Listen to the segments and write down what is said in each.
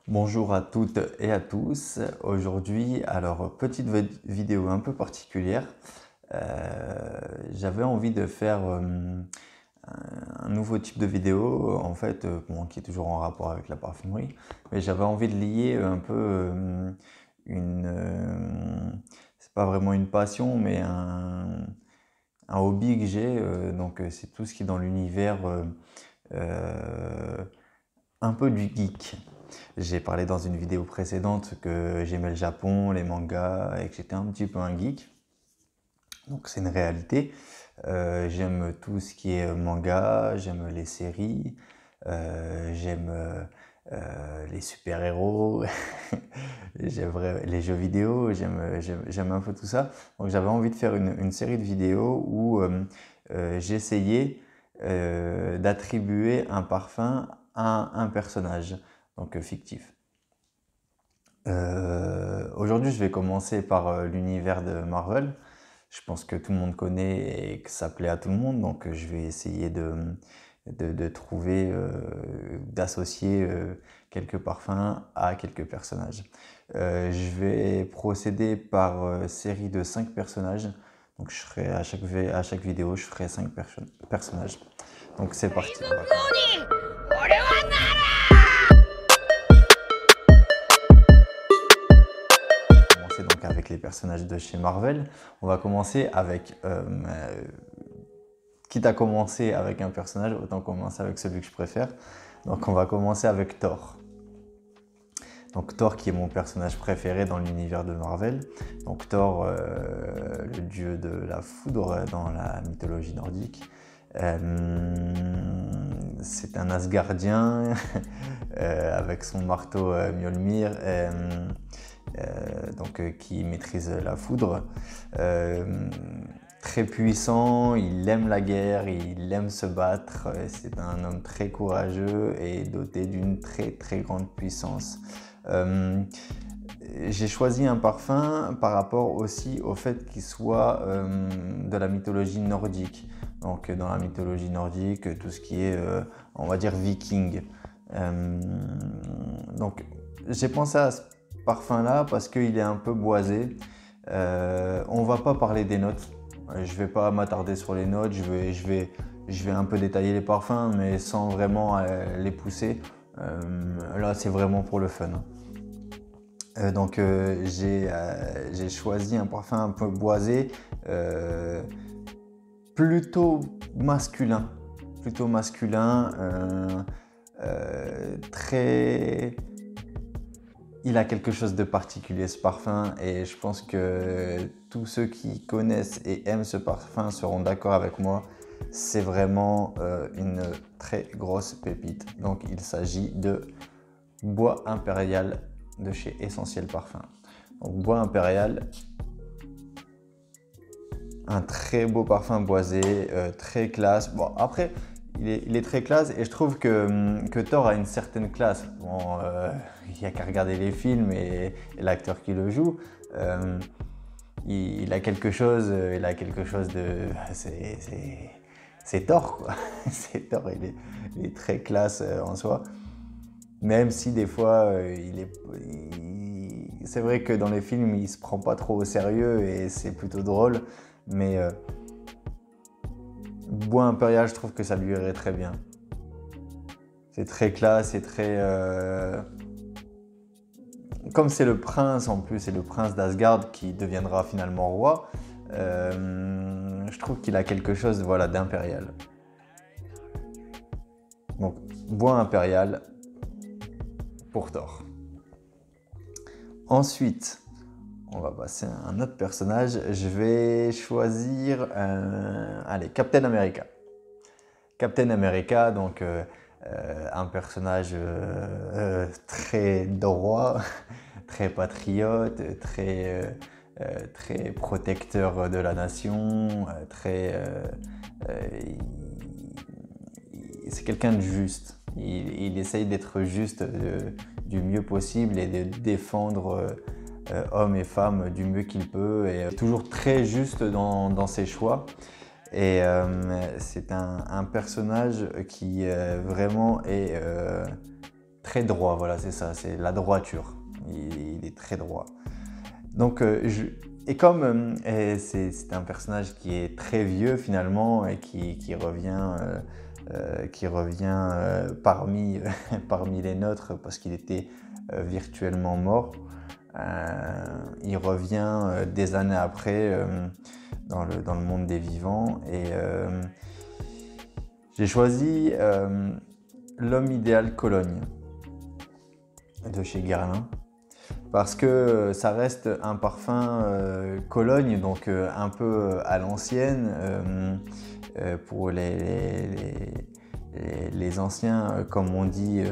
Bonjour à toutes et à tous. Aujourd'hui, alors petite vidéo un peu particulière. J'avais envie de faire un nouveau type de vidéo, en fait, bon, qui est toujours en rapport avec la parfumerie, mais j'avais envie de lier un peu une, c'est pas vraiment une passion, mais un hobby que j'ai. Donc c'est tout ce qui est dans l'univers euh, un peu du geek. J'ai parlé dans une vidéo précédente que j'aimais le Japon, les mangas et que j'étais un petit peu un geek. Donc c'est une réalité. J'aime tout ce qui est manga, j'aime les séries, j'aime les super-héros, les jeux vidéo, j'aime un peu tout ça. Donc j'avais envie de faire une série de vidéos où j'essayais d'attribuer un parfum à un personnage, donc fictif. Aujourd'hui, je vais commencer par l'univers de Marvel. Je pense que tout le monde connaît et que ça plaît à tout le monde, donc je vais essayer de trouver, d'associer quelques parfums à quelques personnages. Je vais procéder par série de 5 personnages. Donc je ferai à chaque vidéo, je ferai 5 personnages. Donc c'est parti. On va commencer donc avec les personnages de chez Marvel. On va commencer avec quitte à commencer avec un personnage, autant commencer avec celui que je préfère. Donc on va commencer avec Thor. Donc Thor qui est mon personnage préféré dans l'univers de Marvel. Donc Thor, le dieu de la foudre dans la mythologie nordique. C'est un Asgardien avec son marteau Mjolnir. Qui maîtrise la foudre. Très puissant, il aime la guerre, il aime se battre, c'est un homme très courageux et doté d'une très grande puissance. J'ai choisi un parfum par rapport aussi au fait qu'il soit de la mythologie nordique. Donc dans la mythologie nordique, tout ce qui est, on va dire, viking. Donc j'ai pensé à ce parfum-là parce qu'il est un peu boisé. On va pas parler des notes. Je vais pas m'attarder sur les notes. Je vais un peu détailler les parfums, mais sans vraiment les pousser. Là, c'est vraiment pour le fun. J'ai choisi un parfum un peu boisé, plutôt masculin. Plutôt masculin, très... Il a quelque chose de particulier ce parfum et je pense que tous ceux qui connaissent et aiment ce parfum seront d'accord avec moi. C'est vraiment une très grosse pépite. Donc il s'agit de Bois Impérial de chez Essentiel Parfum. Donc Bois Impérial, un très beau parfum boisé, très classe. Bon après, il est très classe et je trouve que Thor a une certaine classe. Bon, il n'y a qu'à regarder les films et l'acteur qui le joue. Il a quelque chose de... C'est Thor, quoi. C'est Thor, il est très classe en soi. Même si des fois, c'est vrai que dans les films, il se prend pas trop au sérieux et c'est plutôt drôle. Mais Bois Impérial, je trouve que ça lui irait très bien. C'est très classe, c'est très... Comme c'est le prince en plus, c'est le prince d'Asgard qui deviendra finalement roi, je trouve qu'il a quelque chose, voilà, d'impérial. Donc, Bois Impérial pour Thor. Ensuite, on va passer à un autre personnage. Je vais choisir allez, Captain America. Captain America, donc un personnage très droit, très patriote, très protecteur de la nation, c'est quelqu'un de juste. Il essaye d'être juste du mieux possible et de défendre hommes et femmes du mieux qu'il peut et toujours très juste dans ses choix. Et c'est un personnage qui vraiment est très droit, voilà, c'est ça, c'est la droiture. Il est très droit. Donc, et comme c'est un personnage qui est très vieux finalement et qui revient, parmi, parmi les nôtres parce qu'il était virtuellement mort, il revient des années après dans le monde des vivants. Et j'ai choisi L'homme idéal Cologne de chez Guerlain. Parce que ça reste un parfum Cologne, donc un peu à l'ancienne. Pour les anciens, comme on dit,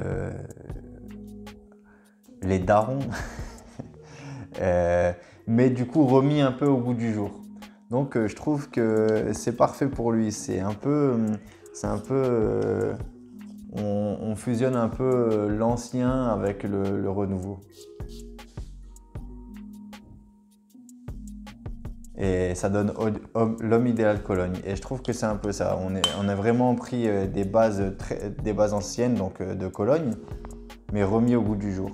les darons. Mais du coup remis un peu au goût du jour. Donc je trouve que c'est parfait pour lui. C'est un peu, on fusionne un peu l'ancien avec le renouveau. Et ça donne l'homme idéal Cologne. Et je trouve que c'est un peu ça. On a vraiment pris des bases anciennes, donc de Cologne, mais remis au goût du jour.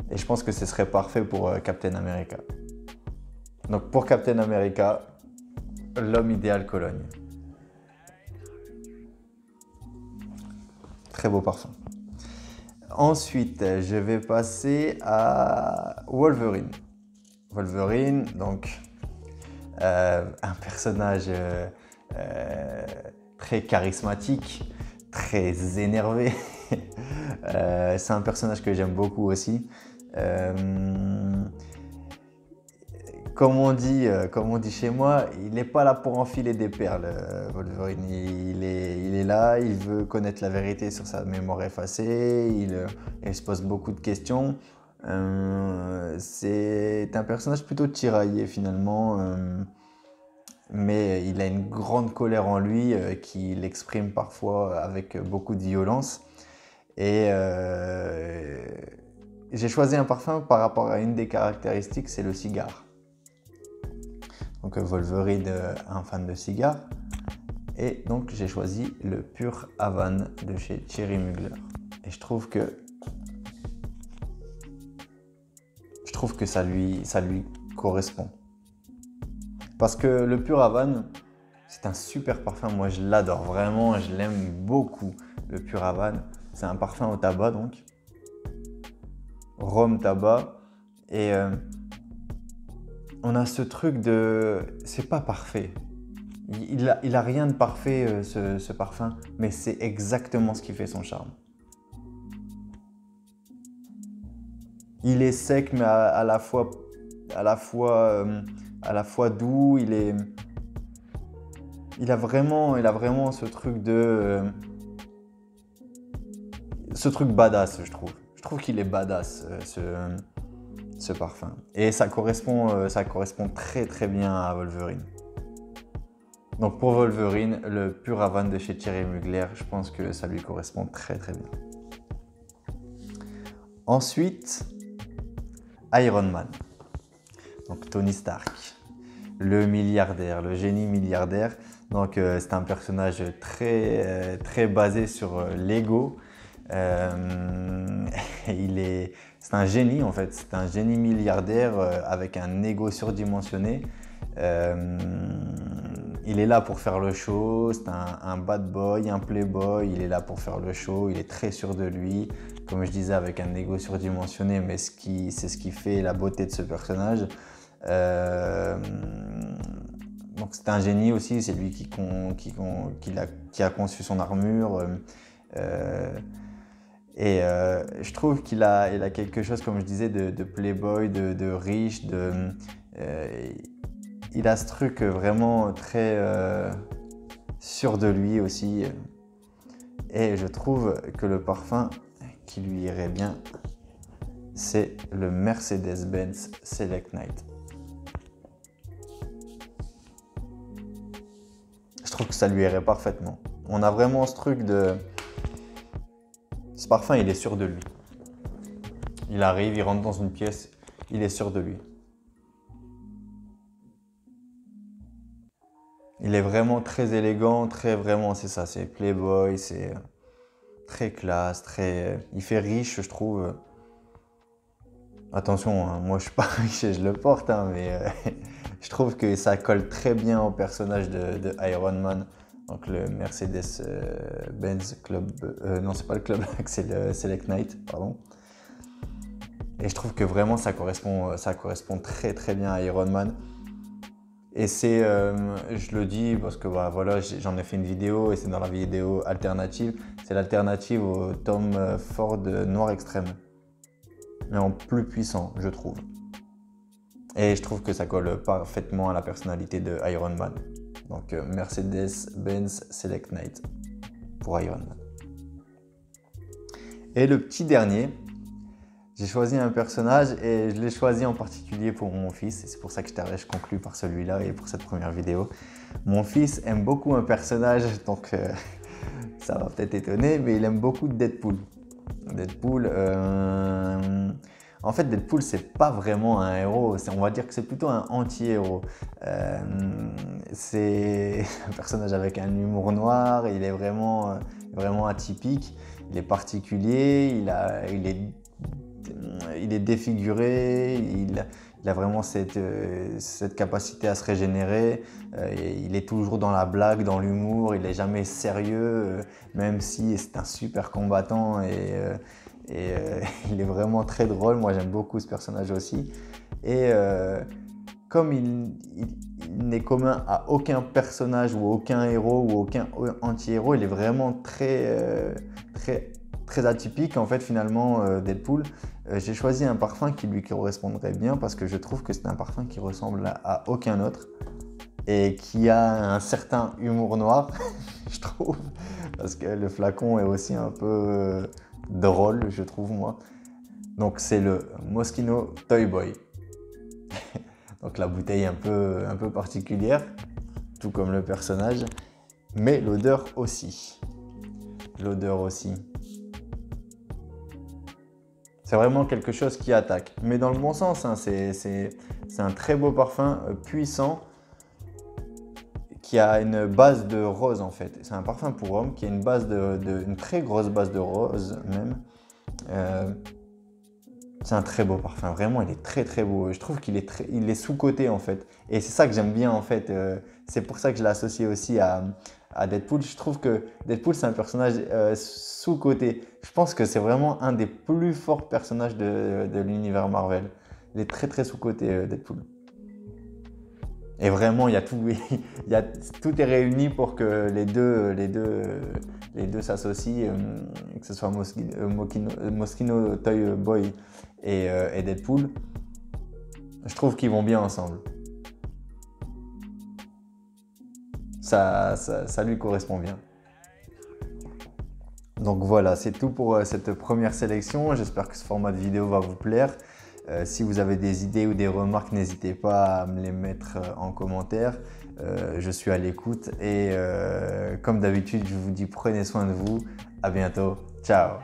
Et je pense que ce serait parfait pour Captain America. Donc pour Captain America, l'homme idéal Cologne. Très beau parfum. Ensuite, je vais passer à Wolverine. Wolverine, donc un personnage très charismatique, très énervé. C'est un personnage que j'aime beaucoup aussi. Comme on dit chez moi, il n'est pas là pour enfiler des perles, Wolverine. Il est là, il veut connaître la vérité sur sa mémoire effacée, il se pose beaucoup de questions. C'est un personnage plutôt tiraillé finalement, mais il a une grande colère en lui qu'il exprime parfois avec beaucoup de violence. Et j'ai choisi un parfum par rapport à une des caractéristiques, c'est le cigare. Donc Wolverine, un fan de cigares. Et donc j'ai choisi le Pur Havane de chez Thierry Mugler. Et je trouve que ça lui correspond. Parce que le Pur Havane, c'est un super parfum. Moi, je l'adore vraiment. Je l'aime beaucoup, le Pur Havane. C'est un parfum au tabac, donc. Rhum, tabac. Et on a ce truc de... C'est pas parfait. Il a rien de parfait, ce parfum. Mais c'est exactement ce qui fait son charme. Il est sec, mais à la fois doux. Il a vraiment ce truc ce truc badass, je trouve. Je trouve qu'il est badass, ce parfum. Et ça correspond très très bien à Wolverine. Donc pour Wolverine, le Pur Havane de chez Thierry Mugler, je pense que ça lui correspond très très bien. Ensuite, Iron Man. Donc Tony Stark, le milliardaire, le génie milliardaire. Donc c'est un personnage très, très basé sur l'ego. C'est un génie en fait, c'est un génie milliardaire avec un ego surdimensionné. Il est là pour faire le show, c'est un bad boy, un playboy, il est là pour faire le show, il est très sûr de lui, comme je disais, avec un ego surdimensionné, mais c'est ce qui fait la beauté de ce personnage. Donc c'est un génie aussi, c'est lui qui a conçu son armure. Je trouve qu'il a quelque chose, comme je disais, de playboy, de riche, il a ce truc vraiment très sûr de lui aussi. Et je trouve que le parfum qui lui irait bien, c'est le Mercedes-Benz Select Night. Je trouve que ça lui irait parfaitement. On a vraiment ce truc de... Ce parfum, il est sûr de lui. Il arrive, il rentre dans une pièce, il est sûr de lui. Il est vraiment très élégant, vraiment, c'est ça, c'est playboy, c'est très classe, il fait riche, je trouve. Attention, hein, moi je suis pas riche et je le porte, hein, mais je trouve que ça colle très bien au personnage de Iron Man. Donc le Mercedes-Benz Club... non, c'est pas le Club Black, c'est le Select Knight, pardon. Et je trouve que vraiment ça correspond très très bien à Iron Man. Et c'est, je le dis parce que bah, voilà, j'en ai fait une vidéo et c'est dans la vidéo alternative. C'est l'alternative au Tom Ford Noir Extrême. Mais en plus puissant, je trouve. Et je trouve que ça colle parfaitement à la personnalité de Iron Man. Donc Mercedes-Benz Select Knight pour Iron Man. Et le petit dernier, j'ai choisi un personnage et je l'ai choisi en particulier pour mon fils. Et c'est pour ça que je conclue par celui-là et pour cette première vidéo. Mon fils aime beaucoup un personnage, donc ça va peut-être étonner, mais il aime beaucoup Deadpool. En fait, Deadpool, c'est pas vraiment un héros. On va dire que c'est plutôt un anti-héros. C'est un personnage avec un humour noir. Il est vraiment atypique. Il est particulier. Il est défiguré. Il a vraiment cette capacité à se régénérer. Il est toujours dans la blague, dans l'humour. Il n'est jamais sérieux, même si c'est un super combattant et il est vraiment très drôle. Moi, j'aime beaucoup ce personnage aussi. Et comme il n'est commun à aucun personnage ou aucun héros ou aucun anti-héros, il est vraiment très atypique en fait finalement Deadpool. J'ai choisi un parfum qui lui correspondrait bien parce que je trouve que c'est un parfum qui ressemble à aucun autre et qui a un certain humour noir, je trouve, parce que le flacon est aussi un peu drôle, je trouve moi. Donc c'est le Moschino Toy Boy. Donc la bouteille un peu particulière, tout comme le personnage, mais l'odeur aussi. L'odeur aussi. C'est vraiment quelque chose qui attaque, mais dans le bon sens, hein. C'est un très beau parfum puissant qui a une base de rose en fait. C'est un parfum pour homme qui a une très grosse base de rose même. C'est un très beau parfum, vraiment il est très beau. Je trouve qu'il est sous-coté en fait. Et c'est ça que j'aime bien en fait. C'est pour ça que je l'associe aussi à Deadpool. Je trouve que Deadpool c'est un personnage sous-coté. Je pense que c'est vraiment un des plus forts personnages de l'univers Marvel. Il est très sous-coté Deadpool. Et vraiment tout est réuni pour que les deux s'associent, que ce soit Moschino Toy Boy et Deadpool. Je trouve qu'ils vont bien ensemble. Ça lui correspond bien. Donc voilà, c'est tout pour cette première sélection. J'espère que ce format de vidéo va vous plaire. Si vous avez des idées ou des remarques, n'hésitez pas à me les mettre en commentaire. Je suis à l'écoute et comme d'habitude, je vous dis prenez soin de vous. À bientôt. Ciao.